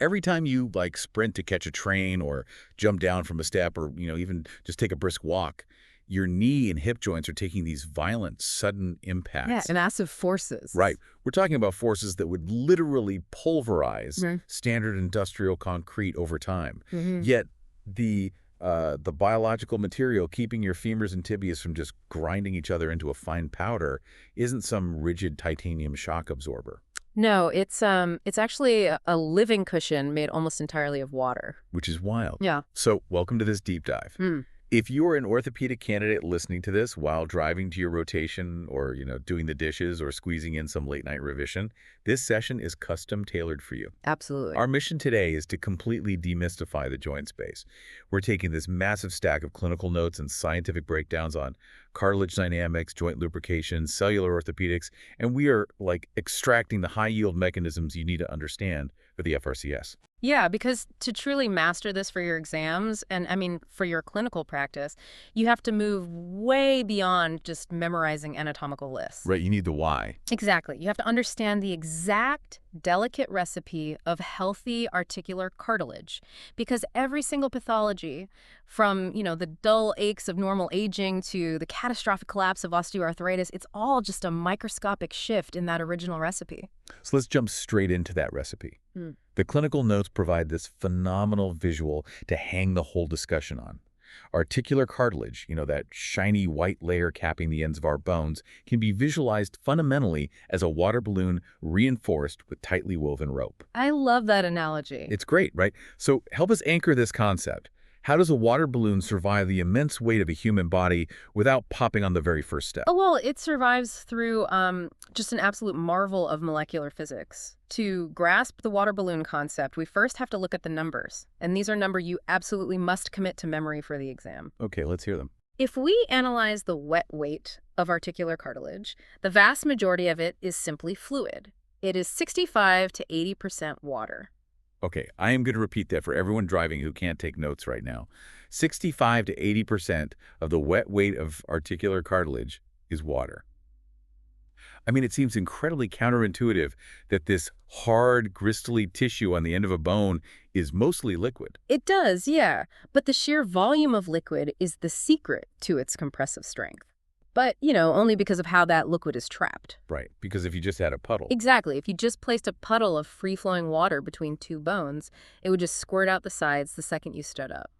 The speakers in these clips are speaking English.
Every time you like sprint to catch a train or jump down from a step or, even just take a brisk walk, your knee and hip joints are taking these violent, sudden impacts. Yeah, massive forces. Right. We're talking about forces that would literally pulverize standard industrial concrete over time. Yet the biological material keeping your femurs and tibias from just grinding each other into a fine powder isn't some rigid titanium shock absorber. No, it's actually a living cushion made almost entirely of water. Which is wild. Yeah. So welcome to this deep dive. If you're an orthopedic candidate listening to this while driving to your rotation or, doing the dishes or squeezing in some late-night revision, this session is custom-tailored for you. Absolutely. Our mission today is to completely demystify the joint space. We're taking this massive stack of clinical notes and scientific breakdowns on cartilage dynamics, joint lubrication, cellular orthopedics, and we are, extracting the high-yield mechanisms you need to understand for the FRCS. Yeah, because to truly master this for your exams and, for your clinical practice, you have to move way beyond just memorizing anatomical lists. Right, you need the why. Exactly. You have to understand the exact delicate recipe of healthy articular cartilage, because every single pathology, from, the dull aches of normal aging to the catastrophic collapse of osteoarthritis, it's all just a microscopic shift in that original recipe. So let's jump straight into that recipe. The clinical notes provide this phenomenal visual to hang the whole discussion on. Articular cartilage, that shiny white layer capping the ends of our bones, can be visualized fundamentally as a water balloon reinforced with tightly woven rope. I love that analogy. It's great, right? So help us anchor this concept. How does a water balloon survive the immense weight of a human body without popping on the very first step? Oh, well, it survives through just an absolute marvel of molecular physics. To grasp the water balloon concept, we first have to look at the numbers. And these are numbers you absolutely must commit to memory for the exam. Okay, let's hear them. If we analyze the wet weight of articular cartilage, the vast majority of it is simply fluid. It is 65 to 80% water. Okay, I am going to repeat that for everyone driving who can't take notes right now. 65 to 80% of the wet weight of articular cartilage is water. It seems incredibly counterintuitive that this hard, gristly tissue on the end of a bone is mostly liquid. It does, yeah. But the sheer volume of liquid is the secret to its compressive strength. But, only because of how that liquid is trapped. Right, because if you just had a puddle. Exactly. If you just placed a puddle of free-flowing water between two bones, it would just squirt out the sides the second you stood up.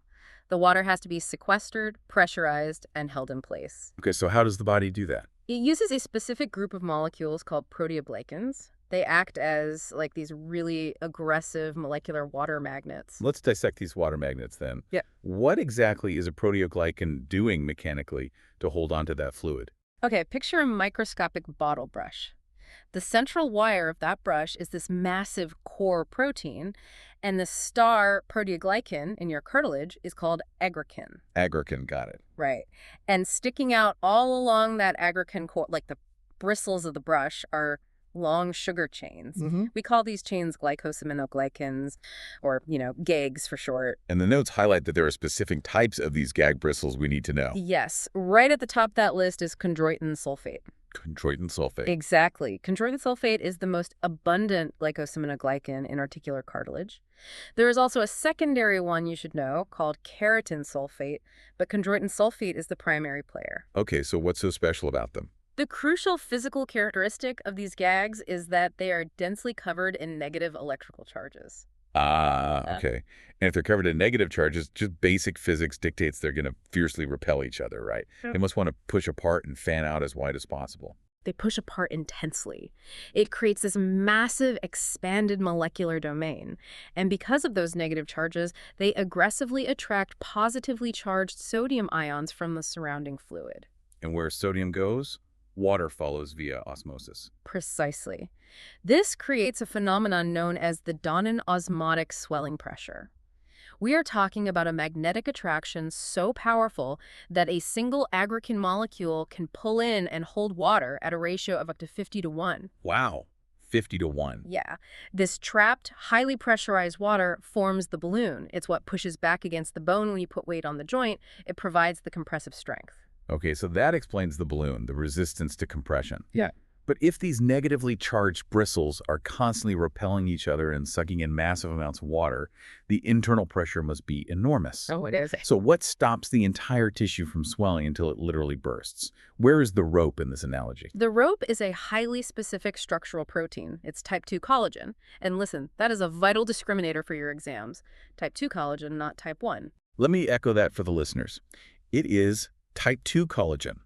The water has to be sequestered, pressurized, and held in place. Okay, so how does the body do that? It uses a specific group of molecules called proteoglycans. They act as these really aggressive molecular water magnets. Let's dissect these water magnets then. Yeah. What exactly is a proteoglycan doing mechanically to hold on to that fluid? Okay, picture a microscopic bottle brush. The central wire of that brush is this massive core protein, and the star proteoglycan in your cartilage is called aggrecan. Aggrecan, got it. Right. And sticking out all along that aggrecan core, like the bristles of the brush, are long sugar chains. We call these chains glycosaminoglycans, or, GAGs for short. And the notes highlight that there are specific types of these GAG bristles we need to know. Yes. Right at the top of that list is chondroitin sulfate. Chondroitin sulfate. Exactly. Chondroitin sulfate is the most abundant glycosaminoglycan in articular cartilage. There is also a secondary one you should know called keratin sulfate, but chondroitin sulfate is the primary player. Okay, so what's so special about them? The crucial physical characteristic of these GAGs is that they are densely covered in negative electrical charges. Okay. And if they're covered in negative charges, just basic physics dictates they're going to fiercely repel each other, right? They must want to push apart and fan out as wide as possible. They push apart intensely. It creates this massive expanded molecular domain. And because of those negative charges, they aggressively attract positively charged sodium ions from the surrounding fluid. And where sodium goes, water follows via osmosis. Precisely. This creates a phenomenon known as the Donnan osmotic swelling pressure. We are talking about a magnetic attraction so powerful that a single aggrecan molecule can pull in and hold water at a ratio of up to 50 to 1. Wow, 50 to 1. Yeah. This trapped, highly pressurized water forms the balloon. It's what pushes back against the bone when you put weight on the joint. It provides the compressive strength. Okay, so that explains the balloon, the resistance to compression. Yeah. But if these negatively charged bristles are constantly repelling each other and sucking in massive amounts of water, the internal pressure must be enormous. Oh, it is. So what stops the entire tissue from swelling until it literally bursts? Where is the rope in this analogy? The rope is a highly specific structural protein. It's type 2 collagen. And listen, that is a vital discriminator for your exams. Type 2 collagen, not type 1. Let me echo that for the listeners. It is type 2 collagen,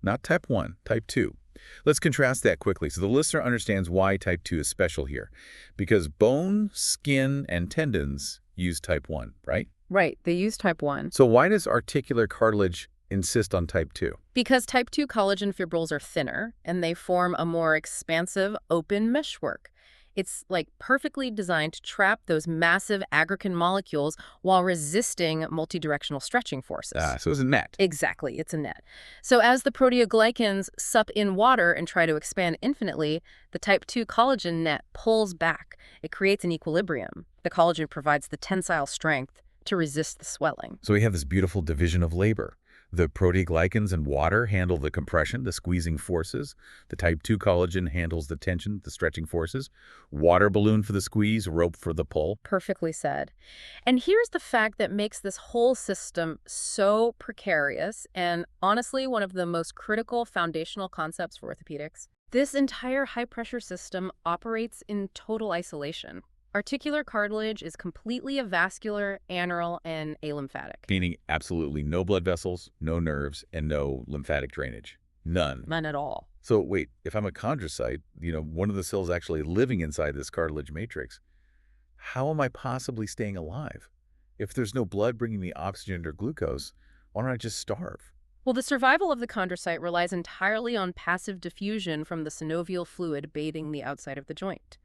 not type 1, type 2. Let's contrast that quickly so the listener understands why type 2 is special here. Because bone, skin, and tendons use type 1, right? Right, they use type 1. So why does articular cartilage insist on type 2? Because type 2 collagen fibrils are thinner, and they form a more expansive, open meshwork. It's like perfectly designed to trap those massive aggrecan molecules while resisting multidirectional stretching forces. So it's a net. Exactly, it's a net. So as the proteoglycans sup in water and try to expand infinitely, the type 2 collagen net pulls back. It creates an equilibrium. The collagen provides the tensile strength to resist the swelling. So we have this beautiful division of labor. The proteoglycans and water handle the compression, the squeezing forces. The type 2 collagen handles the tension, the stretching forces. Water balloon for the squeeze, rope for the pull. Perfectly said. And here's the fact that makes this whole system so precarious and honestly one of the most critical foundational concepts for orthopedics. This entire high-pressure system operates in total isolation. Articular cartilage is completely avascular, aneral, and alymphatic. Meaning absolutely no blood vessels, no nerves, and no lymphatic drainage. None. None at all. So wait, if I'm a chondrocyte, one of the cells actually living inside this cartilage matrix, how am I possibly staying alive? If there's no blood bringing me oxygen or glucose, why don't I just starve? Well, the survival of the chondrocyte relies entirely on passive diffusion from the synovial fluid bathing the outside of the joint.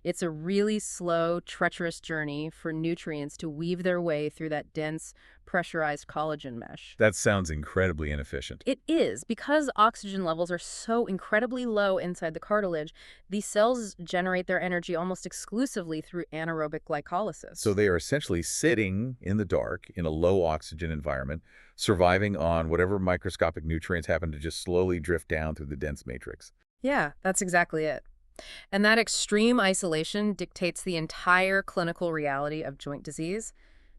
It's a really slow, treacherous journey for nutrients to weave their way through that dense, pressurized collagen mesh. That sounds incredibly inefficient. It is. Because oxygen levels are so incredibly low inside the cartilage, these cells generate their energy almost exclusively through anaerobic glycolysis. So they are essentially sitting in the dark in a low oxygen environment, surviving on whatever microscopic nutrients happen to just slowly drift down through the dense matrix. Yeah, that's exactly it. And that extreme isolation dictates the entire clinical reality of joint disease.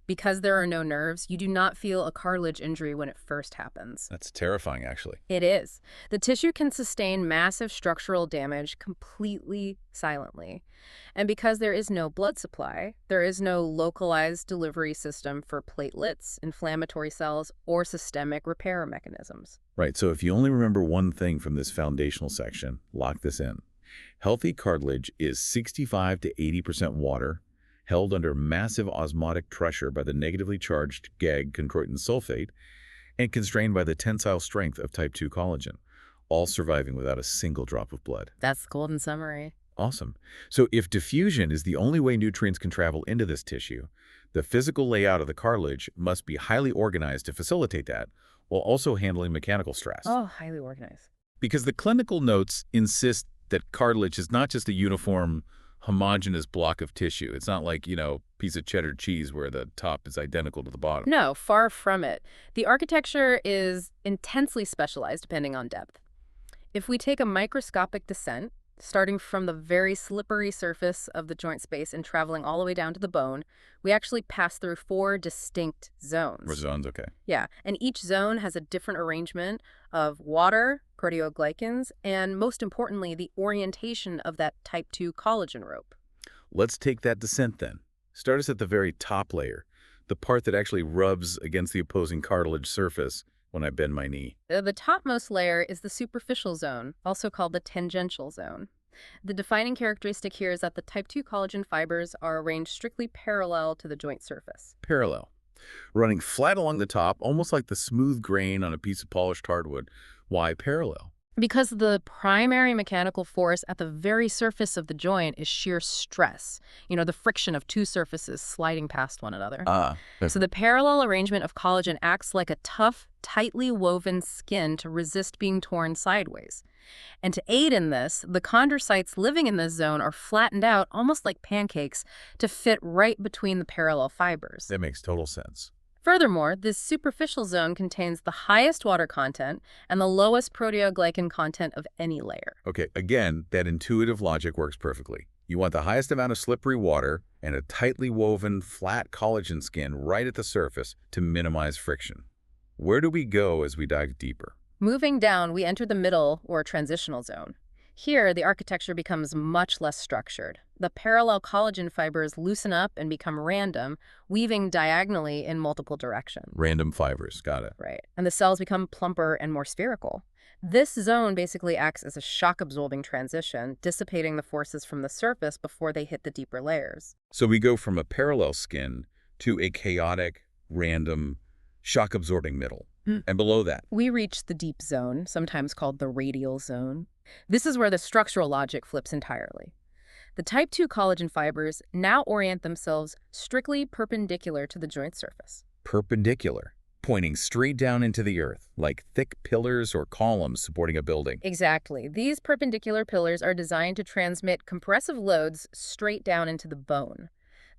Because there are no nerves, you do not feel a cartilage injury when it first happens. That's terrifying, actually. It is. The tissue can sustain massive structural damage completely silently. And because there is no blood supply, there is no localized delivery system for platelets, inflammatory cells, or systemic repair mechanisms. Right, so if you only remember one thing from this foundational section, lock this in. Healthy cartilage is 65 to 80% water, held under massive osmotic pressure by the negatively charged GAG chondroitin sulfate, and constrained by the tensile strength of type 2 collagen, all surviving without a single drop of blood. That's the golden summary. Awesome. So if diffusion is the only way nutrients can travel into this tissue, the physical layout of the cartilage must be highly organized to facilitate that, while also handling mechanical stress. Oh, highly organized. Because the clinical notes insist that cartilage is not just a uniform, homogeneous block of tissue. It's not like, piece of cheddar cheese where the top is identical to the bottom. No, far from it. The architecture is intensely specialized depending on depth. If we take a microscopic descent, starting from the very slippery surface of the joint space and traveling all the way down to the bone, we actually pass through 4 distinct zones. Zones, okay. Yeah, and each zone has a different arrangement of water, proteoglycans, and most importantly, the orientation of that type 2 collagen rope. Let's take that descent then. Start us at the very top layer, the part that actually rubs against the opposing cartilage surface when I bend my knee. The topmost layer is the superficial zone, also called the tangential zone. The defining characteristic here is that the type 2 collagen fibers are arranged strictly parallel to the joint surface. Parallel. Running flat along the top, almost like the smooth grain on a piece of polished hardwood. Why parallel? Because the primary mechanical force at the very surface of the joint is shear stress. The friction of two surfaces sliding past one another. So the parallel arrangement of collagen acts like a tough, tightly woven skin to resist being torn sideways. And to aid in this, the chondrocytes living in this zone are flattened out almost like pancakes to fit right between the parallel fibers. That makes total sense. Furthermore, this superficial zone contains the highest water content and the lowest proteoglycan content of any layer. Okay, again, that intuitive logic works perfectly. You want the highest amount of slippery water and a tightly woven, flat collagen skin right at the surface to minimize friction. Where do we go as we dive deeper? Moving down, we enter the middle or transitional zone. Here, the architecture becomes much less structured. The parallel collagen fibers loosen up and become random, weaving diagonally in multiple directions. Random fibers, got it. Right. And the cells become plumper and more spherical. This zone basically acts as a shock-absorbing transition, dissipating the forces from the surface before they hit the deeper layers. So we go from a parallel skin to a chaotic, random, shock-absorbing middle. And below that, We reach the deep zone, sometimes called the radial zone. This is where the structural logic flips entirely. The type 2 collagen fibers now orient themselves strictly perpendicular to the joint surface. perpendicular, pointing straight down into the earth, like thick pillars or columns supporting a building. Exactly. These perpendicular pillars are designed to transmit compressive loads straight down into the bone.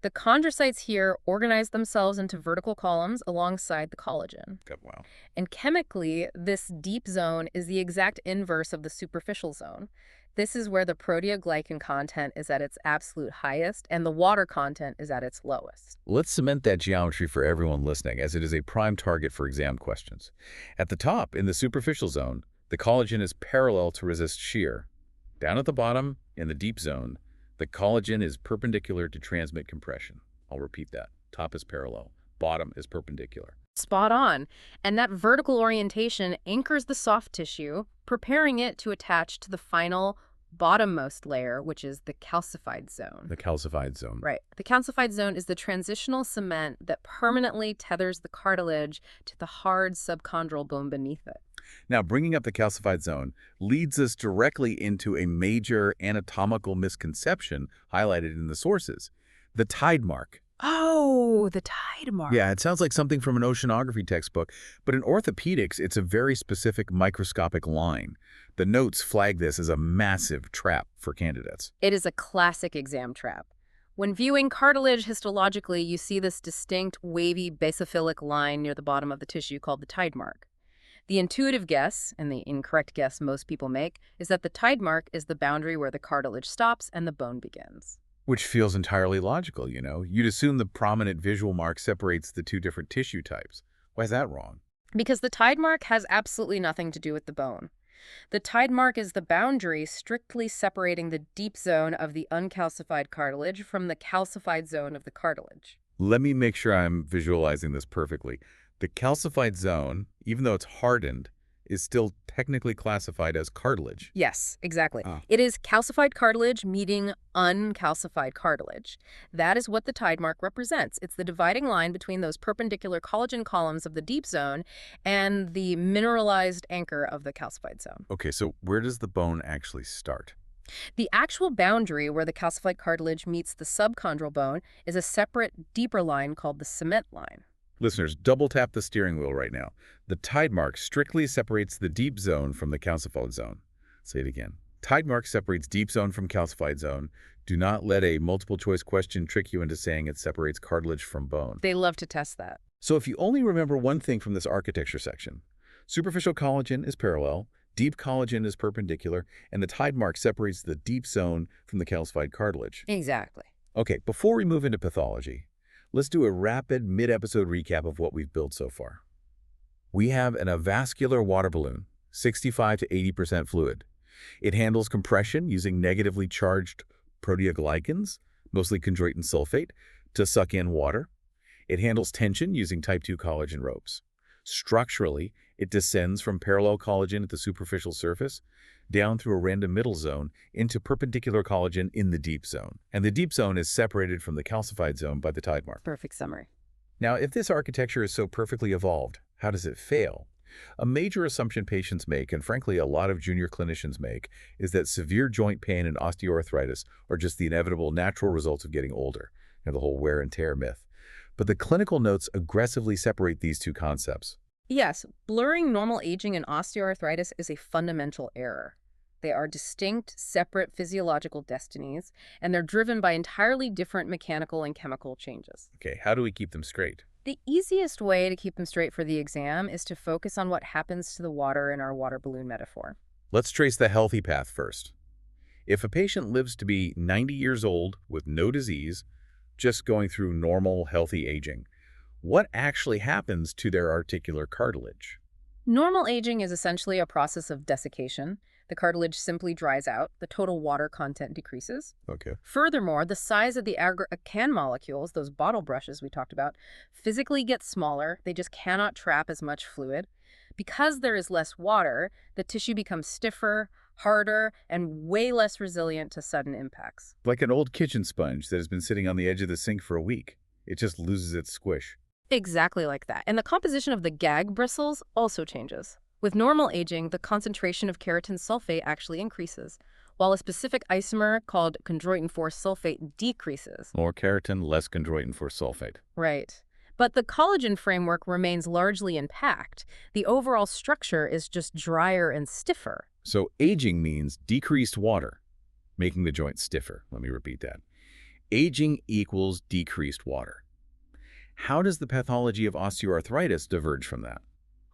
The chondrocytes here organize themselves into vertical columns alongside the collagen. Wow. And chemically, this deep zone is the exact inverse of the superficial zone. This is where the proteoglycan content is at its absolute highest and the water content is at its lowest. Let's cement that geometry for everyone listening, as it is a prime target for exam questions. At the top, in the superficial zone, the collagen is parallel to resist shear. Down at the bottom, in the deep zone, the collagen is perpendicular to transmit compression. I'll repeat that. Top is parallel. Bottom is perpendicular. Spot on. And that vertical orientation anchors the soft tissue, preparing it to attach to the final bottommost layer, which is the calcified zone. The calcified zone. Right. The calcified zone is the transitional cement that permanently tethers the cartilage to the hard subchondral bone beneath it. Now, bringing up the calcified zone leads us directly into a major anatomical misconception highlighted in the sources, the tidemark. Oh, the tidemark. Yeah, it sounds like something from an oceanography textbook, but in orthopedics, it's a very specific microscopic line. The notes flag this as a massive trap for candidates. It is a classic exam trap. When viewing cartilage histologically, you see this distinct, wavy, basophilic line near the bottom of the tissue called the tidemark. The intuitive guess, and the incorrect guess most people make, is that the tidemark is the boundary where the cartilage stops and the bone begins. Which feels entirely logical, you know? You'd assume the prominent visual mark separates the two different tissue types. Why is that wrong? Because the tidemark has absolutely nothing to do with the bone. The tidemark is the boundary strictly separating the deep zone of the uncalcified cartilage from the calcified zone of the cartilage. Let me make sure I'm visualizing this perfectly. The calcified zone, even though it's hardened, is still technically classified as cartilage. Yes, exactly. Ah. It is calcified cartilage meeting uncalcified cartilage. That is what the tidemark represents. It's the dividing line between those perpendicular collagen columns of the deep zone and the mineralized anchor of the calcified zone. Okay, so where does the bone actually start? The actual boundary where the calcified cartilage meets the subchondral bone is a separate, deeper line called the cement line. Listeners, double tap the steering wheel right now. The tidemark strictly separates the deep zone from the calcified zone. Say it again. Tidemark separates deep zone from calcified zone. Do not let a multiple choice question trick you into saying it separates cartilage from bone. They love to test that. So if you only remember one thing from this architecture section, superficial collagen is parallel, deep collagen is perpendicular, and the tidemark separates the deep zone from the calcified cartilage. Exactly. Okay, before we move into pathology, let's do a rapid mid-episode recap of what we've built so far. We have an avascular water balloon, 65 to 80% fluid. It handles compression using negatively charged proteoglycans, mostly chondroitin sulfate, to suck in water. It handles tension using type 2 collagen ropes. Structurally, it descends from parallel collagen at the superficial surface down through a random middle zone into perpendicular collagen in the deep zone. And the deep zone is separated from the calcified zone by the tidemark. Perfect summary. Now, if this architecture is so perfectly evolved, how does it fail? A major assumption patients make, and frankly a lot of junior clinicians make, is that severe joint pain and osteoarthritis are just the inevitable natural results of getting older, the whole wear and tear myth. But the clinical notes aggressively separate these two concepts. Yes, blurring normal aging and osteoarthritis is a fundamental error. They are distinct, separate physiological destinies, and they're driven by entirely different mechanical and chemical changes. Okay, how do we keep them straight? The easiest way to keep them straight for the exam is to focus on what happens to the water in our water balloon metaphor. Let's trace the healthy path first. If a patient lives to be 90 years old with no disease, just going through normal, healthy aging, what actually happens to their articular cartilage? Normal aging is essentially a process of desiccation. The cartilage simply dries out, the total water content decreases. Okay. Furthermore, the size of the aggrecan molecules, those bottle brushes we talked about, physically get smaller. They just cannot trap as much fluid. Because there is less water, the tissue becomes stiffer, harder, and way less resilient to sudden impacts. Like an old kitchen sponge that has been sitting on the edge of the sink for a week. It just loses its squish. Exactly like that. And the composition of the GAG bristles also changes. With normal aging, the concentration of keratin sulfate actually increases, while a specific isomer called chondroitin 4 sulfate decreases. More keratin, less chondroitin 4 sulfate. Right. But the collagen framework remains largely intact. The overall structure is just drier and stiffer. So aging means decreased water, making the joint stiffer. Let me repeat that. Aging equals decreased water. How does the pathology of osteoarthritis diverge from that?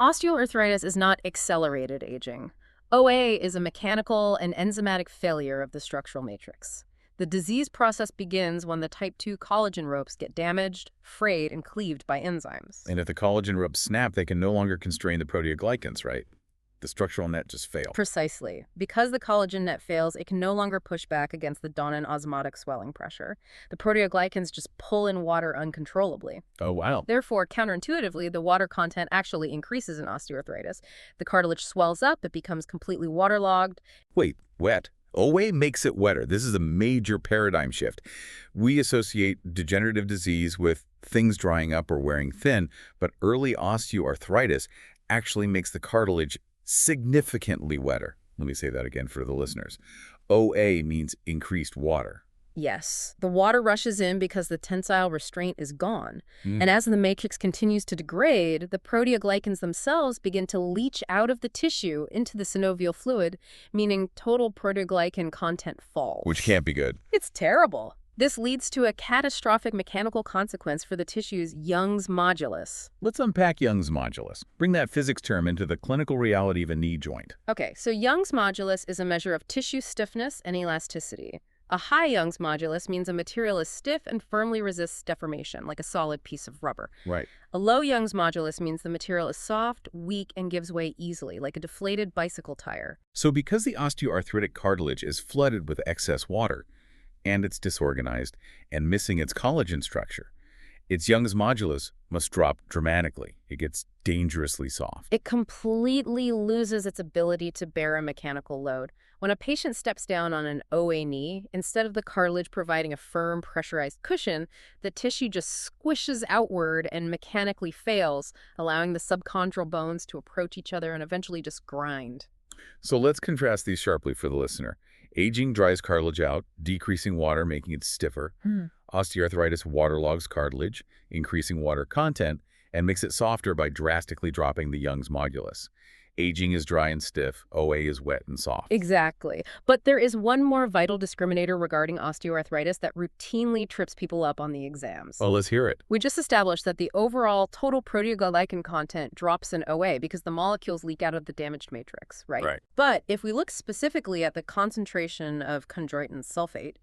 Osteoarthritis is not accelerated aging. OA is a mechanical and enzymatic failure of the structural matrix. The disease process begins when the type 2 collagen ropes get damaged, frayed, and cleaved by enzymes. And if the collagen ropes snap, they can no longer constrain the proteoglycans, right? The structural net just fails. Precisely. Because the collagen net fails, it can no longer push back against the dominant osmotic swelling pressure. The proteoglycans just pull in water uncontrollably. Oh, wow. Therefore, counterintuitively, the water content actually increases in osteoarthritis. The cartilage swells up, it becomes completely waterlogged. Wait, wet? OA makes it wetter. This is a major paradigm shift. We associate degenerative disease with things drying up or wearing thin, but early osteoarthritis actually makes the cartilage significantly wetter. Let me say that again for the listeners. OA means increased water. Yes, the water rushes in because the tensile restraint is gone. And as the matrix continues to degrade, the proteoglycans themselves begin to leach out of the tissue into the synovial fluid, meaning total proteoglycan content falls. Which can't be good. It's terrible. This leads to a catastrophic mechanical consequence for the tissue's Young's modulus. Let's unpack Young's modulus. Bring that physics term into the clinical reality of a knee joint. Okay, so Young's modulus is a measure of tissue stiffness and elasticity. A high Young's modulus means a material is stiff and firmly resists deformation, like a solid piece of rubber. Right. A low Young's modulus means the material is soft, weak, and gives way easily, like a deflated bicycle tire. So because the osteoarthritic cartilage is flooded with excess water, and it's disorganized and missing its collagen structure, its Young's modulus must drop dramatically. It gets dangerously soft. It completely loses its ability to bear a mechanical load. When a patient steps down on an OA knee, instead of the cartilage providing a firm, pressurized cushion, the tissue just squishes outward and mechanically fails, allowing the subchondral bones to approach each other and eventually just grind. So let's contrast these sharply for the listener. Aging dries cartilage out, decreasing water, making it stiffer. Osteoarthritis waterlogs cartilage, increasing water content, and makes it softer by drastically dropping the Young's modulus. Aging is dry and stiff. OA is wet and soft. Exactly. But there is one more vital discriminator regarding osteoarthritis that routinely trips people up on the exams. Oh, let's hear it. We just established that the overall total proteoglycan content drops in OA because the molecules leak out of the damaged matrix, right? Right. But if we look specifically at the concentration of chondroitin sulfate,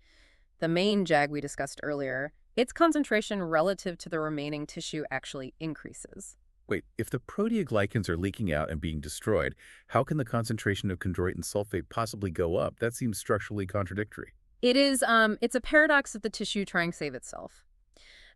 the main JAG we discussed earlier, its concentration relative to the remaining tissue actually increases. Wait, if the proteoglycans are leaking out and being destroyed, how can the concentration of chondroitin sulfate possibly go up? That seems structurally contradictory. It's a paradox of the tissue trying to save itself.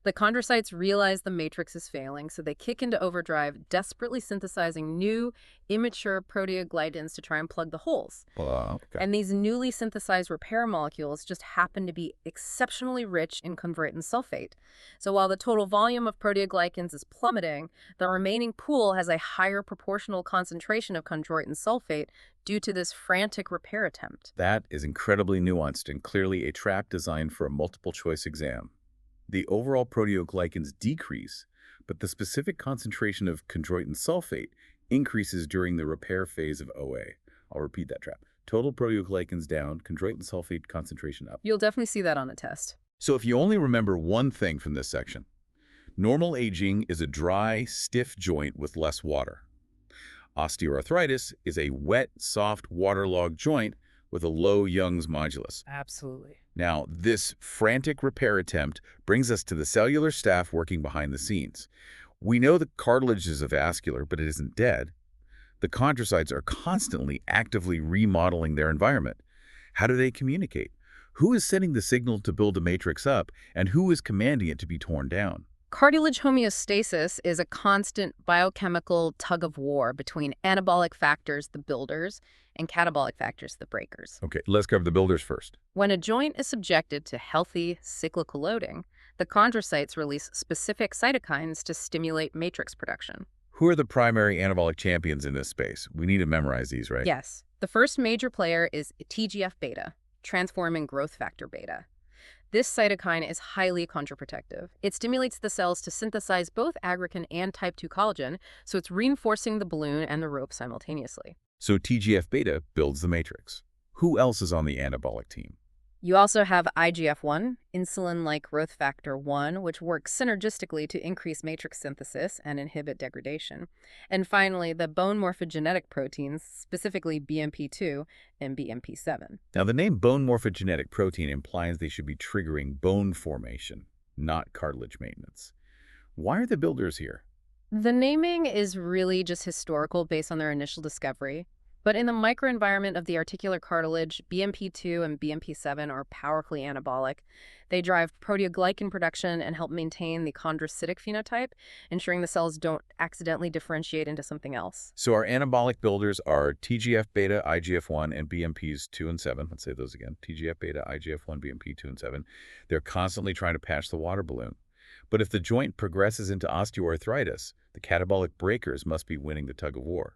The chondrocytes realize the matrix is failing, so they kick into overdrive, desperately synthesizing new, immature proteoglycans to try and plug the holes. Okay. And these newly synthesized repair molecules just happen to be exceptionally rich in chondroitin sulfate. So while the total volume of proteoglycans is plummeting, the remaining pool has a higher proportional concentration of chondroitin sulfate due to this frantic repair attempt. That is incredibly nuanced and clearly a trap designed for a multiple-choice exam. The overall proteoglycans decrease, but the specific concentration of chondroitin sulfate increases during the repair phase of OA. I'll repeat that trap. total proteoglycans down, chondroitin sulfate concentration up. You'll definitely see that on a test. So if you only remember one thing from this section, normal aging is a dry, stiff joint with less water. Osteoarthritis is a wet, soft, waterlogged joint with a low Young's modulus. Absolutely. Now, this frantic repair attempt brings us to the cellular staff working behind the scenes. We know the cartilage is avascular, but it isn't dead. The chondrocytes are constantly actively remodeling their environment. How do they communicate? Who is sending the signal to build the matrix up, and who is commanding it to be torn down? Cartilage homeostasis is a constant biochemical tug-of-war between anabolic factors, the builders, and catabolic factors, the breakers. Okay, let's cover the builders first. When a joint is subjected to healthy cyclical loading, the chondrocytes release specific cytokines to stimulate matrix production. Who are the primary anabolic champions in this space? We need to memorize these, right? Yes. The first major player is TGF-beta, transforming growth factor beta. This cytokine is highly chondroprotective. It stimulates the cells to synthesize both aggrecan and type 2 collagen, so it's reinforcing the balloon and the rope simultaneously. So TGF-beta builds the matrix. Who else is on the anabolic team? You also have IGF-1, insulin-like growth factor 1, which works synergistically to increase matrix synthesis and inhibit degradation. And finally, the bone morphogenetic proteins, specifically BMP2 and BMP7. Now, the name bone morphogenetic protein implies they should be triggering bone formation, not cartilage maintenance. Why are the builders here? The naming is really just historical based on their initial discovery. But in the microenvironment of the articular cartilage, BMP2 and BMP7 are powerfully anabolic. They drive proteoglycan production and help maintain the chondrocytic phenotype, ensuring the cells don't accidentally differentiate into something else. So our anabolic builders are TGF-beta, IGF-1, and BMPs 2 and 7. Let's say those again. TGF-beta, IGF-1, BMP 2 and 7. They're constantly trying to patch the water balloon. But if the joint progresses into osteoarthritis, the catabolic breakers must be winning the tug-of-war.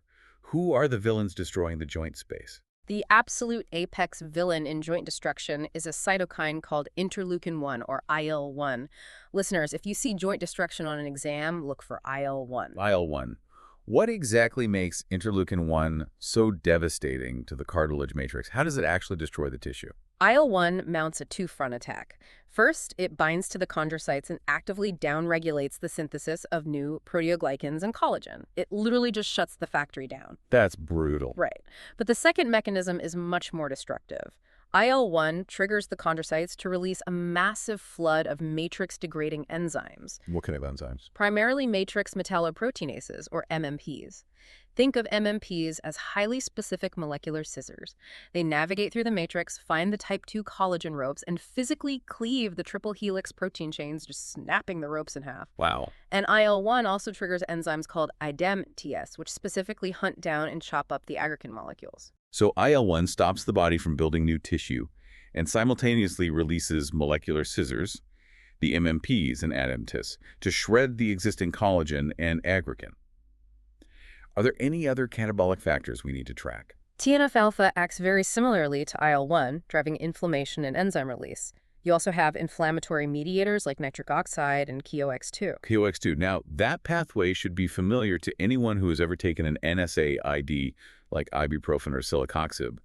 Who are the villains destroying the joint space? The absolute apex villain in joint destruction is a cytokine called interleukin-1, or IL-1. Listeners, if you see joint destruction on an exam, look for IL-1. IL-1. What exactly makes interleukin-1 so devastating to the cartilage matrix? How does it actually destroy the tissue? IL-1 mounts a two-front attack. First, it binds to the chondrocytes and actively downregulates the synthesis of new proteoglycans and collagen. It literally just shuts the factory down. That's brutal. Right. But the second mechanism is much more destructive. IL-1 triggers the chondrocytes to release a massive flood of matrix-degrading enzymes. What kind of enzymes? Primarily matrix metalloproteinases, or MMPs. Think of MMPs as highly specific molecular scissors. They navigate through the matrix, find the type 2 collagen ropes, and physically cleave the triple helix protein chains, just snapping the ropes in half. Wow. And IL-1 also triggers enzymes called IDEM-TS, which specifically hunt down and chop up the aggrecan molecules. So IL-1 stops the body from building new tissue and simultaneously releases molecular scissors, the MMPs and ADAMTS, to shred the existing collagen and aggrecan. Are there any other catabolic factors we need to track? TNF-alpha acts very similarly to IL-1, driving inflammation and enzyme release. You also have inflammatory mediators like nitric oxide and KOX2. KOX2. Now, that pathway should be familiar to anyone who has ever taken an NSAID like ibuprofen or celecoxib.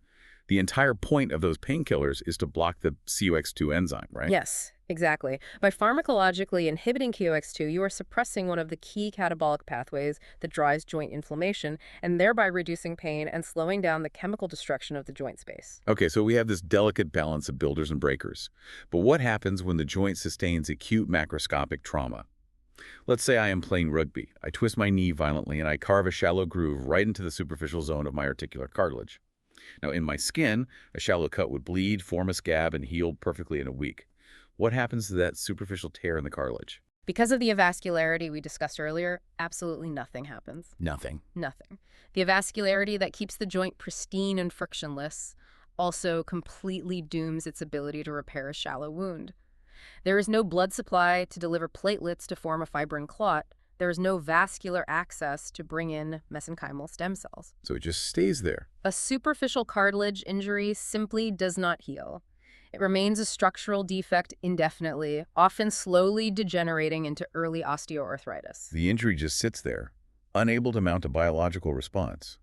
The entire point of those painkillers is to block the COX2 enzyme, right? Yes, exactly. By pharmacologically inhibiting KOX2, you are suppressing one of the key catabolic pathways that drives joint inflammation and thereby reducing pain and slowing down the chemical destruction of the joint space. Okay, so we have this delicate balance of builders and breakers. But what happens when the joint sustains acute macroscopic trauma? Let's say I am playing rugby. I twist my knee violently and I carve a shallow groove right into the superficial zone of my articular cartilage. Now, in my skin, a shallow cut would bleed, form a scab, and heal perfectly in a week. What happens to that superficial tear in the cartilage? Because of the avascularity we discussed earlier, absolutely nothing happens. Nothing. Nothing. The avascularity that keeps the joint pristine and frictionless also completely dooms its ability to repair a shallow wound. There is no blood supply to deliver platelets to form a fibrin clot. There is no vascular access to bring in mesenchymal stem cells. So it just stays there. A superficial cartilage injury simply does not heal. It remains a structural defect indefinitely, often slowly degenerating into early osteoarthritis. The injury just sits there, unable to mount a biological response.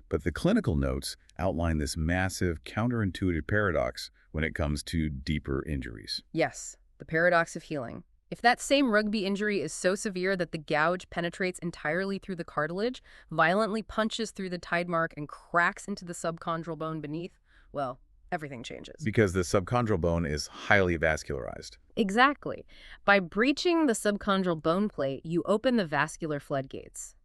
But the clinical notes outline this massive counterintuitive paradox when it comes to deeper injuries. Yes, the paradox of healing. If that same rugby injury is so severe that the gouge penetrates entirely through the cartilage, violently punches through the tidemark, and cracks into the subchondral bone beneath, well, everything changes. Because the subchondral bone is highly vascularized. Exactly. By breaching the subchondral bone plate, you open the vascular floodgates.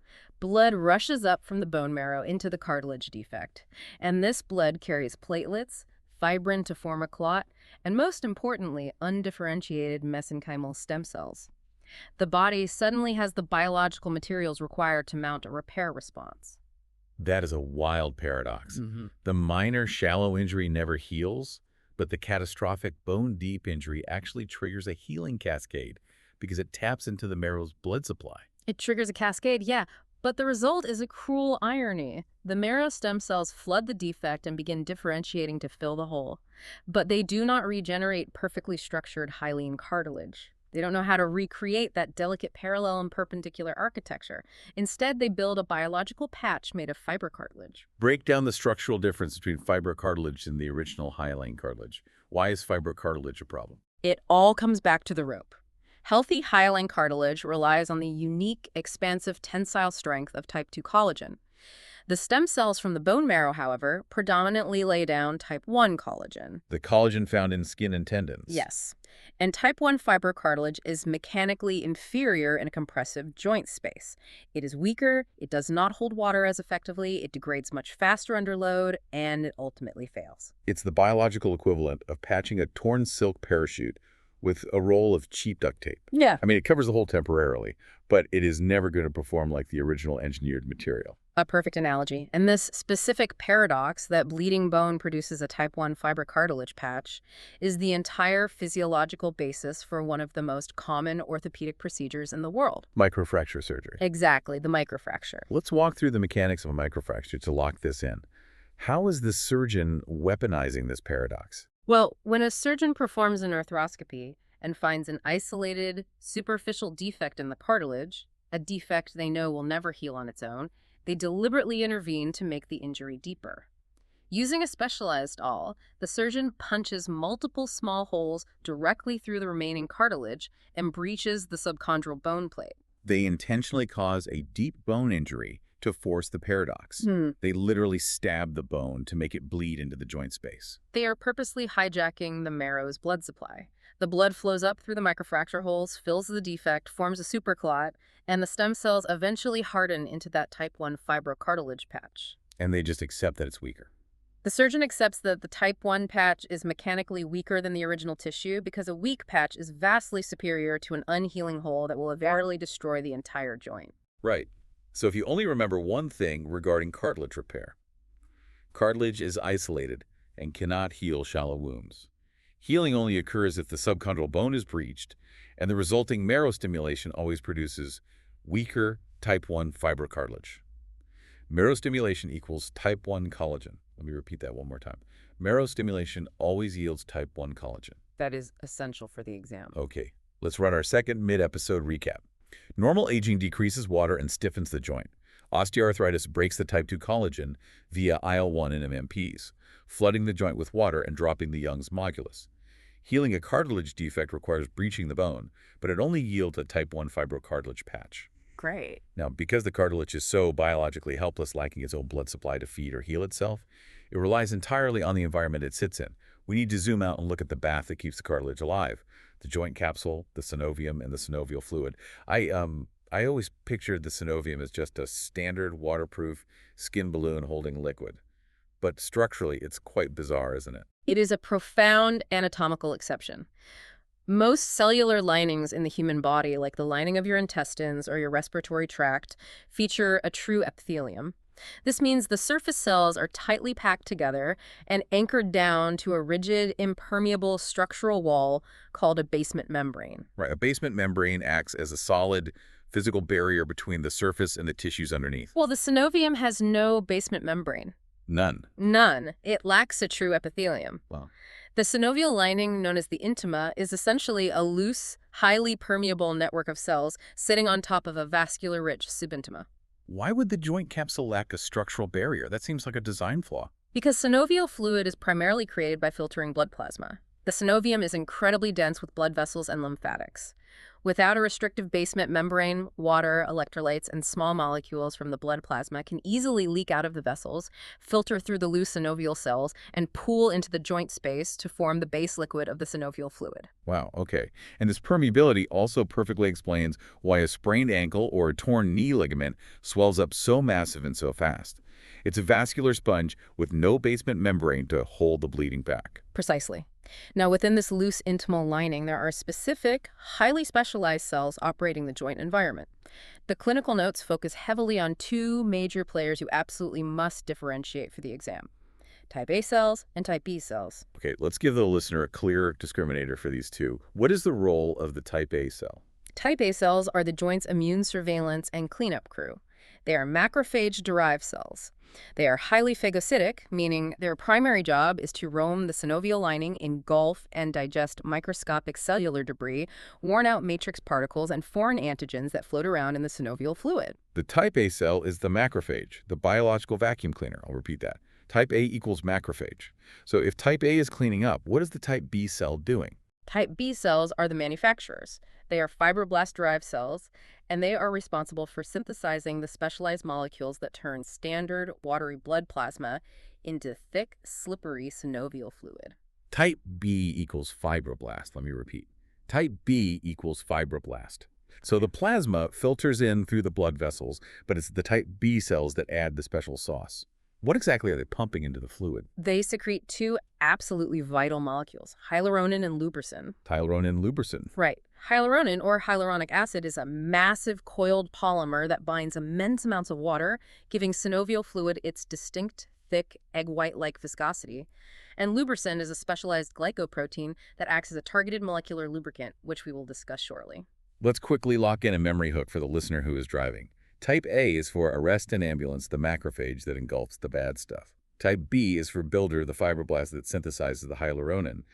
Blood rushes up from the bone marrow into the cartilage defect, and this blood carries platelets, fibrin to form a clot, and most importantly, undifferentiated mesenchymal stem cells. The body suddenly has the biological materials required to mount a repair response. That is a wild paradox. Mm-hmm. The minor shallow injury never heals, but the catastrophic bone-deep injury actually triggers a healing cascade because it taps into the marrow's blood supply. It triggers a cascade, yeah, but the result is a cruel irony. The marrow stem cells flood the defect and begin differentiating to fill the hole, but they do not regenerate perfectly structured hyaline cartilage. They don't know how to recreate that delicate parallel and perpendicular architecture. Instead, they build a biological patch made of fibrocartilage. Break down the structural difference between fibrocartilage and the original hyaline cartilage. Why is fibrocartilage a problem? It all comes back to the rope. Healthy hyaline cartilage relies on the unique, expansive tensile strength of type 2 collagen. The stem cells from the bone marrow, however, predominantly lay down type 1 collagen. The collagen found in skin and tendons. Yes. And type 1 fibrocartilage is mechanically inferior in a compressive joint space. It is weaker, it does not hold water as effectively, it degrades much faster under load, and it ultimately fails. It's the biological equivalent of patching a torn silk parachute with a roll of cheap duct tape. Yeah. I mean, it covers the hole temporarily, but it is never going to perform like the original engineered material. A perfect analogy. And this specific paradox that bleeding bone produces a type 1 fibrocartilage patch is the entire physiological basis for one of the most common orthopedic procedures in the world. Microfracture surgery. Exactly, the microfracture. Let's walk through the mechanics of a microfracture to lock this in. How is the surgeon weaponizing this paradox? Well, when a surgeon performs an arthroscopy and finds an isolated, superficial defect in the cartilage, a defect they know will never heal on its own, they deliberately intervene to make the injury deeper. Using a specialized awl, the surgeon punches multiple small holes directly through the remaining cartilage and breaches the subchondral bone plate. They intentionally cause a deep bone injury to force the paradox. They literally stab the bone to make it bleed into the joint space. They are purposely hijacking the marrow's blood supply. The blood flows up through the microfracture holes, fills the defect, forms a superclot, and the stem cells eventually harden into that type 1 fibrocartilage patch. And they just accept that it's weaker. The surgeon accepts that the type 1 patch is mechanically weaker than the original tissue because a weak patch is vastly superior to an unhealing hole that will eventually destroy the entire joint. Right. So if you only remember one thing regarding cartilage repair, cartilage is isolated and cannot heal shallow wounds. Healing only occurs if the subchondral bone is breached, and the resulting marrow stimulation always produces weaker type 1 fibrocartilage. Marrow stimulation equals type 1 collagen. Let me repeat that one more time. Marrow stimulation always yields type 1 collagen. That is essential for the exam. Okay, let's run our second mid-episode recap. Normal aging decreases water and stiffens the joint. Osteoarthritis breaks the type 2 collagen via IL-1 and MMPs, flooding the joint with water and dropping the Young's modulus. Healing a cartilage defect requires breaching the bone, but it only yields a type 1 fibrocartilage patch. Great. Now, because the cartilage is so biologically helpless, lacking its own blood supply to feed or heal itself, it relies entirely on the environment it sits in. We need to zoom out and look at the bath that keeps the cartilage alive. The joint capsule, the synovium, and the synovial fluid. I always pictured the synovium as just a standard waterproof skin balloon holding liquid. But structurally, it's quite bizarre, isn't it? It is a profound anatomical exception. Most cellular linings in the human body, like the lining of your intestines or your respiratory tract, feature a true epithelium. This means the surface cells are tightly packed together and anchored down to a rigid, impermeable structural wall called a basement membrane. Right. A basement membrane acts as a solid physical barrier between the surface and the tissues underneath. Well, the synovium has no basement membrane. None. None. It lacks a true epithelium. Wow. The synovial lining, known as the intima, is essentially a loose, highly permeable network of cells sitting on top of a vascular-rich subintima. Why would the joint capsule lack a structural barrier? That seems like a design flaw. Because synovial fluid is primarily created by filtering blood plasma. The synovium is incredibly dense with blood vessels and lymphatics. Without a restrictive basement membrane, water, electrolytes, and small molecules from the blood plasma can easily leak out of the vessels, filter through the loose synovial cells, and pool into the joint space to form the base liquid of the synovial fluid. Wow, okay. And this permeability also perfectly explains why a sprained ankle or a torn knee ligament swells up so massive and so fast. It's a vascular sponge with no basement membrane to hold the bleeding back. Precisely. Now, within this loose intimal lining, there are specific, highly specialized cells operating the joint environment. The clinical notes focus heavily on two major players you absolutely must differentiate for the exam: type A cells and type B cells. Okay, let's give the listener a clear discriminator for these two. What is the role of the type A cell? Type A cells are the joint's immune surveillance and cleanup crew. They are macrophage-derived cells. They are highly phagocytic, meaning their primary job is to roam the synovial lining, engulf and digest microscopic cellular debris, worn-out matrix particles, and foreign antigens that float around in the synovial fluid. The type A cell is the macrophage, the biological vacuum cleaner. I'll repeat that. Type A equals macrophage. So if type A is cleaning up, what is the type B cell doing? Type B cells are the manufacturers. They are fibroblast-derived cells, and they are responsible for synthesizing the specialized molecules that turn standard watery blood plasma into thick, slippery synovial fluid. Type B equals fibroblast. Let me repeat. Type B equals fibroblast. So the plasma filters in through the blood vessels, but it's the type B cells that add the special sauce. What exactly are they pumping into the fluid? They secrete two absolutely vital molecules, hyaluronan and lubricin. Hyaluronan and lubricin. Right. Hyaluronan, or hyaluronic acid, is a massive coiled polymer that binds immense amounts of water, giving synovial fluid its distinct, thick, egg white-like viscosity. And lubricin is a specialized glycoprotein that acts as a targeted molecular lubricant, which we will discuss shortly. Let's quickly lock in a memory hook for the listener who is driving. Type A is for arrest and ambulance, the macrophage that engulfs the bad stuff. Type B is for builder, the fibroblast that synthesizes the hyaluronan.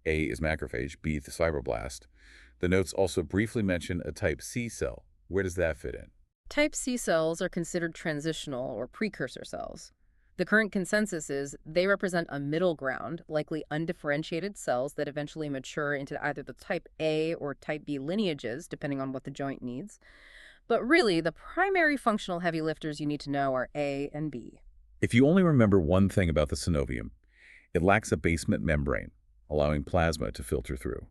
A is macrophage, B is fibroblast. The notes also briefly mention a type C cell. Where does that fit in? Type C cells are considered transitional or precursor cells. The current consensus is they represent a middle ground, likely undifferentiated cells that eventually mature into either the type A or type B lineages, depending on what the joint needs. But really, the primary functional heavy lifters you need to know are A and B. If you only remember one thing about the synovium, it lacks a basement membrane, allowing plasma to filter through.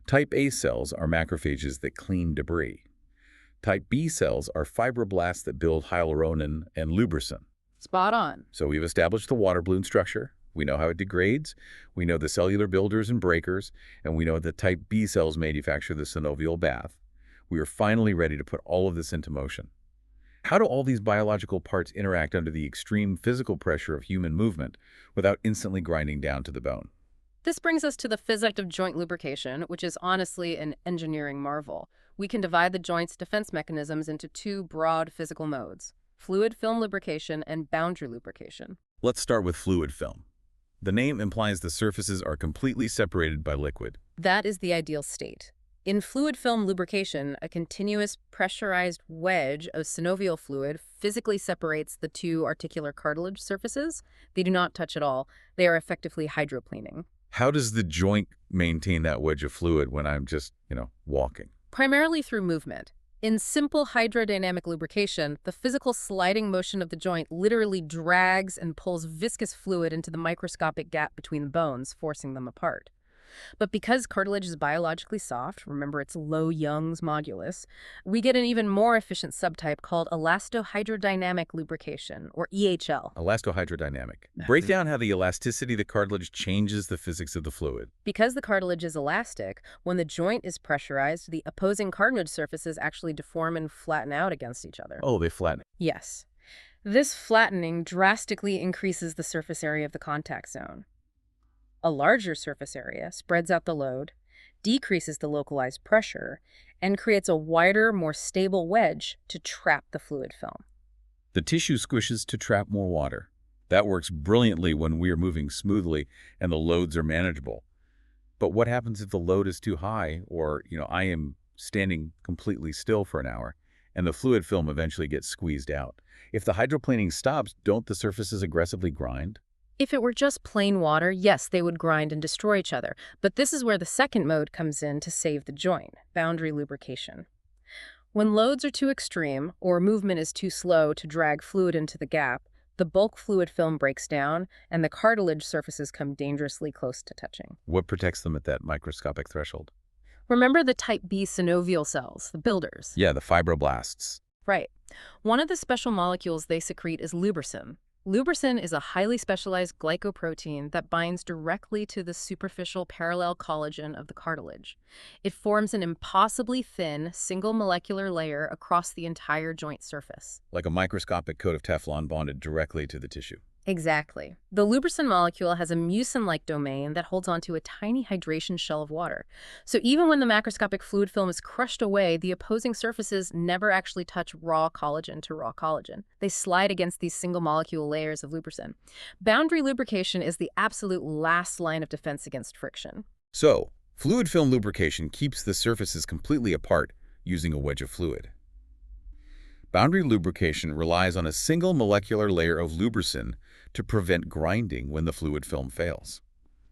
Type A cells are macrophages that clean debris. Type B cells are fibroblasts that build hyaluronan and lubricin. Spot on. So we've established the water balloon structure. We know how it degrades. We know the cellular builders and breakers. And we know that type B cells manufacture the synovial bath. We are finally ready to put all of this into motion. How do all these biological parts interact under the extreme physical pressure of human movement without instantly grinding down to the bone? This brings us to the physics of joint lubrication, which is honestly an engineering marvel. We can divide the joint's defense mechanisms into two broad physical modes: fluid film lubrication and boundary lubrication. Let's start with fluid film. The name implies the surfaces are completely separated by liquid. That is the ideal state. In fluid film lubrication, a continuous pressurized wedge of synovial fluid physically separates the two articular cartilage surfaces. They do not touch at all. They are effectively hydroplaning. How does the joint maintain that wedge of fluid when I'm just, walking? Primarily through movement. In simple hydrodynamic lubrication, the physical sliding motion of the joint literally drags and pulls viscous fluid into the microscopic gap between the bones, forcing them apart. But because cartilage is biologically soft, remember its low Young's modulus, we get an even more efficient subtype called elastohydrodynamic lubrication, or EHL. Elastohydrodynamic. Break down how the elasticity of the cartilage changes the physics of the fluid. Because the cartilage is elastic, when the joint is pressurized, the opposing cartilage surfaces actually deform and flatten out against each other. Oh, they flatten. Yes. This flattening drastically increases the surface area of the contact zone. A larger surface area spreads out the load, decreases the localized pressure, and creates a wider, more stable wedge to trap the fluid film. The tissue squishes to trap more water. That works brilliantly when we are moving smoothly and the loads are manageable. But what happens if the load is too high or, I am standing completely still for an hour and the fluid film eventually gets squeezed out. If the hydroplaning stops, don't the surfaces aggressively grind? If it were just plain water, yes, they would grind and destroy each other. But this is where the second mode comes in to save the joint, boundary lubrication. When loads are too extreme or movement is too slow to drag fluid into the gap, the bulk fluid film breaks down and the cartilage surfaces come dangerously close to touching. What protects them at that microscopic threshold? Remember the type B synovial cells, the builders? Yeah, the fibroblasts. Right. One of the special molecules they secrete is lubricin. Lubricin is a highly specialized glycoprotein that binds directly to the superficial parallel collagen of the cartilage. It forms an impossibly thin, single molecular layer across the entire joint surface. Like a microscopic coat of Teflon bonded directly to the tissue. Exactly. The lubricin molecule has a mucin-like domain that holds onto a tiny hydration shell of water. So even when the macroscopic fluid film is crushed away, the opposing surfaces never actually touch raw collagen to raw collagen. They slide against these single molecule layers of lubricin. Boundary lubrication is the absolute last line of defense against friction. So, fluid film lubrication keeps the surfaces completely apart using a wedge of fluid. Boundary lubrication relies on a single molecular layer of lubricin to prevent grinding when the fluid film fails.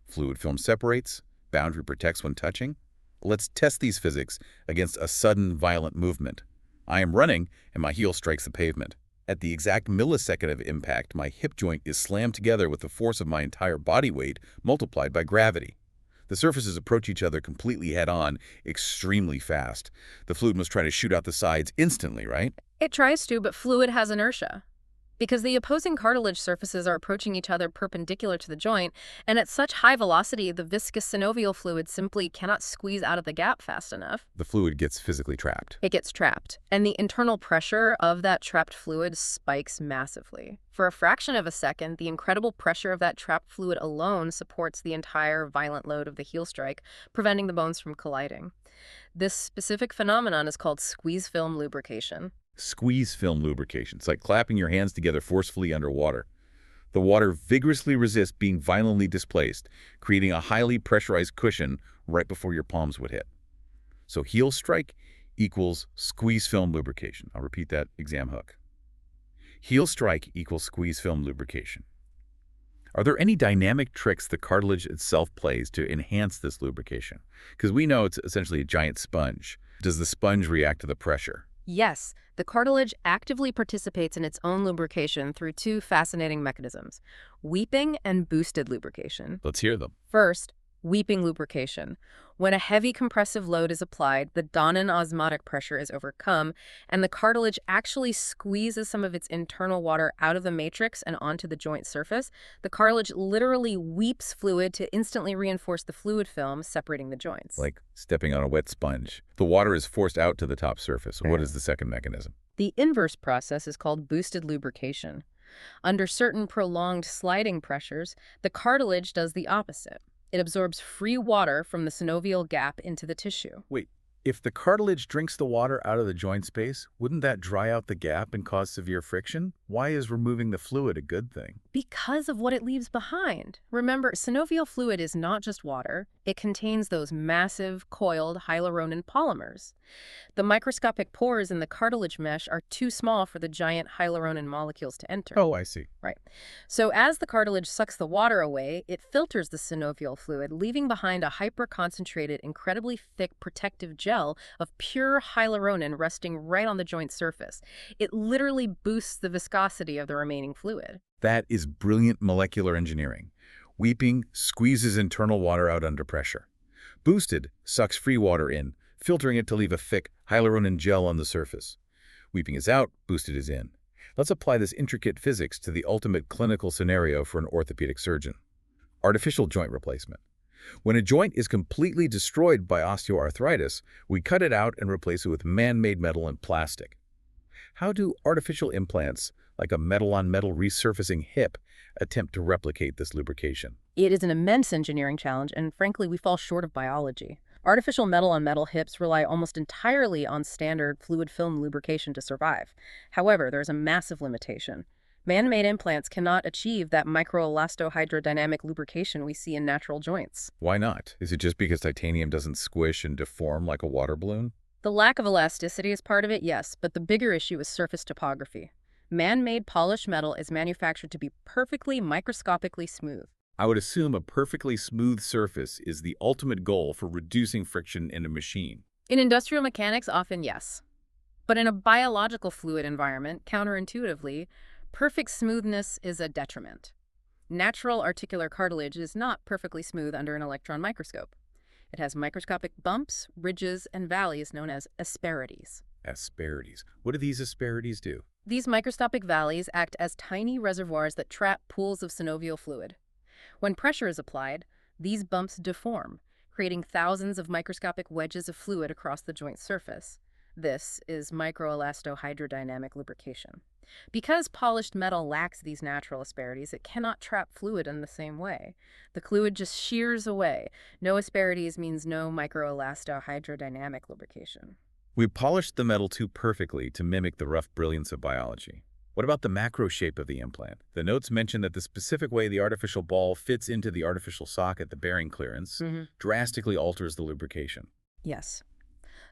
Fluid film separates, boundary protects when touching. Let's test these physics against a sudden, violent movement. I am running, and my heel strikes the pavement. At the exact millisecond of impact, my hip joint is slammed together with the force of my entire body weight multiplied by gravity. The surfaces approach each other completely head-on, extremely fast. The fluid must try to shoot out the sides instantly, right? It tries to, but fluid has inertia. Because the opposing cartilage surfaces are approaching each other perpendicular to the joint, and at such high velocity, the viscous synovial fluid simply cannot squeeze out of the gap fast enough. The fluid gets physically trapped. It gets trapped, and the internal pressure of that trapped fluid spikes massively. For a fraction of a second, the incredible pressure of that trapped fluid alone supports the entire violent load of the heel strike, preventing the bones from colliding. This specific phenomenon is called squeeze film lubrication. Squeeze film lubrication. It's like clapping your hands together forcefully underwater. The water vigorously resists being violently displaced, creating a highly pressurized cushion right before your palms would hit. So heel strike equals squeeze film lubrication. I'll repeat that exam hook. Heel strike equals squeeze film lubrication. Are there any dynamic tricks the cartilage itself plays to enhance this lubrication? Because we know it's essentially a giant sponge. Does the sponge react to the pressure? Yes, the cartilage actively participates in its own lubrication through two fascinating mechanisms: weeping and boosted lubrication. Let's hear them. First, weeping lubrication. When a heavy compressive load is applied, the Donnan osmotic pressure is overcome, and the cartilage actually squeezes some of its internal water out of the matrix and onto the joint surface. The cartilage literally weeps fluid to instantly reinforce the fluid film, separating the joints. Like stepping on a wet sponge. The water is forced out to the top surface. What is the second mechanism? The inverse process is called boosted lubrication. Under certain prolonged sliding pressures, the cartilage does the opposite. It absorbs free water from the synovial gap into the tissue. Wait, if the cartilage drinks the water out of the joint space, wouldn't that dry out the gap and cause severe friction? Why is removing the fluid a good thing? Because of what it leaves behind. Remember, synovial fluid is not just water. It contains those massive, coiled hyaluronan polymers. The microscopic pores in the cartilage mesh are too small for the giant hyaluronan molecules to enter. Oh, I see. Right. So as the cartilage sucks the water away, it filters the synovial fluid, leaving behind a hyper-concentrated, incredibly thick protective gel of pure hyaluronan resting right on the joint surface. It literally boosts the viscosity of the remaining fluid. That is brilliant molecular engineering. Weeping squeezes internal water out under pressure. Boosted sucks free water in, filtering it to leave a thick hyaluronan gel on the surface. Weeping is out, boosted is in. Let's apply this intricate physics to the ultimate clinical scenario for an orthopedic surgeon. Artificial joint replacement. When a joint is completely destroyed by osteoarthritis, we cut it out and replace it with man-made metal and plastic. How do artificial implants, like a metal-on-metal resurfacing hip, attempt to replicate this lubrication? It is an immense engineering challenge, and frankly, we fall short of biology. Artificial metal-on-metal hips rely almost entirely on standard fluid film lubrication to survive. However, there's a massive limitation. Man-made implants cannot achieve that microelastohydrodynamic lubrication we see in natural joints. Why not? Is it just because titanium doesn't squish and deform like a water balloon? The lack of elasticity is part of it, yes, but the bigger issue is surface topography. Man-made polished metal is manufactured to be perfectly microscopically smooth. I would assume a perfectly smooth surface is the ultimate goal for reducing friction in a machine. In industrial mechanics, often yes. But in a biological fluid environment, counterintuitively, perfect smoothness is a detriment. Natural articular cartilage is not perfectly smooth under an electron microscope. It has microscopic bumps, ridges, and valleys known as asperities. Asperities. What do these asperities do? These microscopic valleys act as tiny reservoirs that trap pools of synovial fluid. When pressure is applied, these bumps deform, creating thousands of microscopic wedges of fluid across the joint surface. This is microelastohydrodynamic lubrication. Because polished metal lacks these natural asperities, it cannot trap fluid in the same way. The fluid just shears away. No asperities means no microelastohydrodynamic lubrication. We polished the metal too perfectly to mimic the rough brilliance of biology. What about the macro shape of the implant? The notes mention that the specific way the artificial ball fits into the artificial socket, the bearing clearance, drastically alters the lubrication. Yes.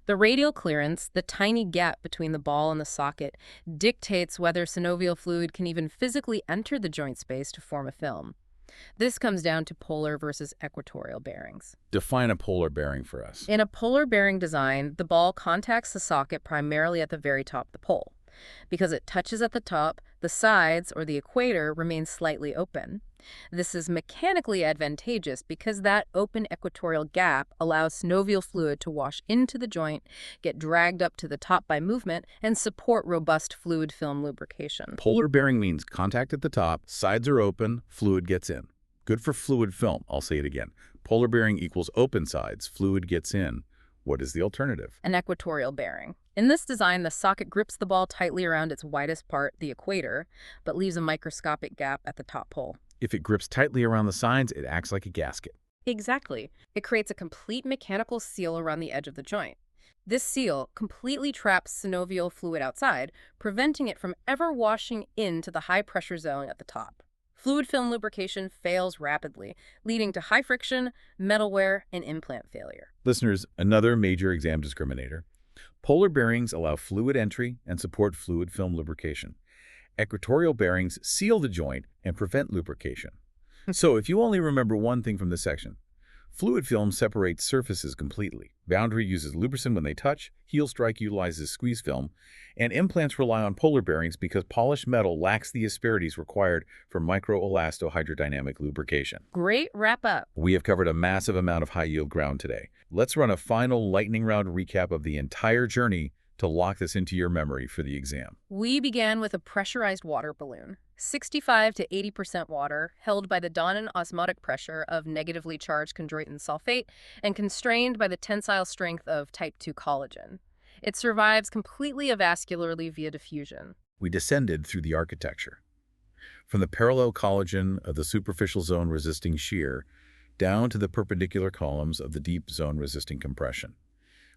The radial clearance, the tiny gap between the ball and the socket, dictates whether synovial fluid can even physically enter the joint space to form a film. This comes down to polar versus equatorial bearings. Define a polar bearing for us. In a polar bearing design, the ball contacts the socket primarily at the very top of the pole. Because it touches at the top, the sides, or the equator, remain slightly open. This is mechanically advantageous because that open equatorial gap allows synovial fluid to wash into the joint, get dragged up to the top by movement, and support robust fluid film lubrication. Polar bearing means contact at the top, sides are open, fluid gets in. Good for fluid film. I'll say it again. Polar bearing equals open sides, fluid gets in. What is the alternative? An equatorial bearing. In this design, the socket grips the ball tightly around its widest part, the equator, but leaves a microscopic gap at the top pole. If it grips tightly around the sides, it acts like a gasket. Exactly. It creates a complete mechanical seal around the edge of the joint. This seal completely traps synovial fluid outside, preventing it from ever washing into the high-pressure zone at the top. Fluid film lubrication fails rapidly, leading to high friction, metal wear, and implant failure. Listeners, another major exam discriminator. Polar bearings allow fluid entry and support fluid film lubrication. Equatorial bearings seal the joint and prevent lubrication. So if you only remember one thing from this section, fluid film separates surfaces completely. Boundary uses lubricin when they touch, heel strike utilizes squeeze film, and implants rely on polar bearings because polished metal lacks the asperities required for microelastohydrodynamic lubrication. Great wrap-up. We have covered a massive amount of high-yield ground today. Let's run a final lightning round recap of the entire journey to lock this into your memory for the exam. We began with a pressurized water balloon, 65 to 80% water, held by the Donan osmotic pressure of negatively charged chondroitin sulfate and constrained by the tensile strength of type 2 collagen. It survives completely avascularly via diffusion. We descended through the architecture, from the parallel collagen of the superficial zone resisting shear down to the perpendicular columns of the deep zone resisting compression.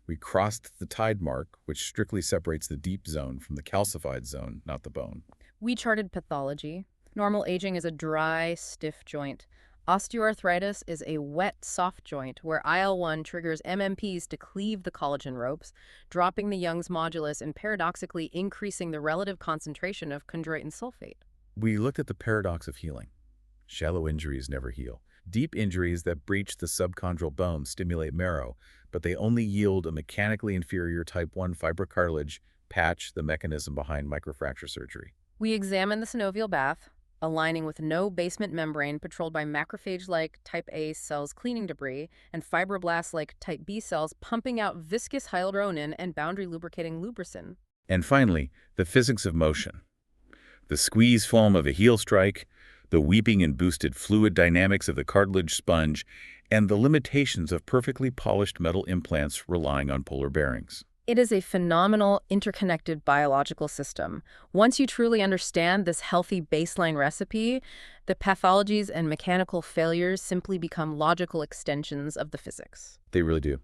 We crossed the tidemark, which strictly separates the deep zone from the calcified zone, not the bone. We charted pathology. Normal aging is a dry, stiff joint. Osteoarthritis is a wet, soft joint where IL-1 triggers MMPs to cleave the collagen ropes, dropping the Young's modulus and paradoxically increasing the relative concentration of chondroitin sulfate. We looked at the paradox of healing. Shallow injuries never heal. Deep injuries that breach the subchondral bone stimulate marrow, but they only yield a mechanically inferior type 1 fibrocartilage patch, the mechanism behind microfracture surgery. We examined the synovial bath, aligning with no basement membrane patrolled by macrophage-like type A cells cleaning debris and fibroblasts-like type B cells pumping out viscous hyaluronan and boundary lubricating lubricin. And finally, the physics of motion. The squeeze foam of a heel strike, the weeping and boosted fluid dynamics of the cartilage sponge, and the limitations of perfectly polished metal implants relying on polar bearings. It is a phenomenal, interconnected biological system. Once you truly understand this healthy baseline recipe, the pathologies and mechanical failures simply become logical extensions of the physics. They really do.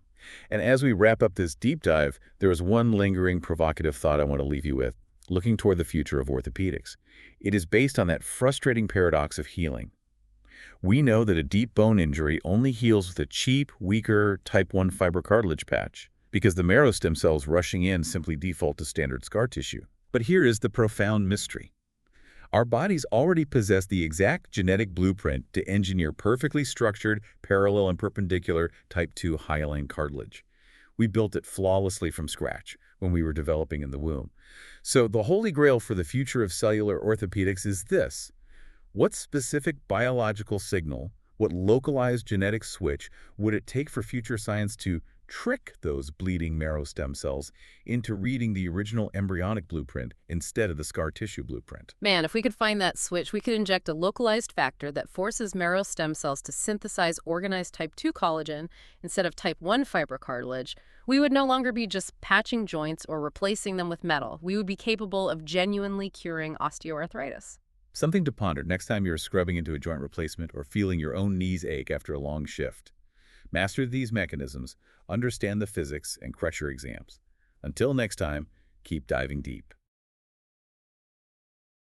And as we wrap up this deep dive, there is one lingering provocative thought I want to leave you with, looking toward the future of orthopedics. It is based on that frustrating paradox of healing. We know that a deep bone injury only heals with a cheap, weaker type 1 fibrocartilage patch. because the marrow stem cells rushing in simply default to standard scar tissue. But here is the profound mystery. Our bodies already possess the exact genetic blueprint to engineer perfectly structured, parallel and perpendicular type 2 hyaline cartilage. We built it flawlessly from scratch when we were developing in the womb. So the holy grail for the future of cellular orthopedics is this. What specific biological signal, what localized genetic switch would it take for future science to trick those bleeding marrow stem cells into reading the original embryonic blueprint instead of the scar tissue blueprint? Man, if we could find that switch, we could inject a localized factor that forces marrow stem cells to synthesize organized type 2 collagen instead of type 1 fibrocartilage. We would no longer be just patching joints or replacing them with metal. We would be capable of genuinely curing osteoarthritis. Something to ponder next time you're scrubbing into a joint replacement or feeling your own knees ache after a long shift. Master these mechanisms, understand the physics, and crush your exams. Until next time, keep diving deep.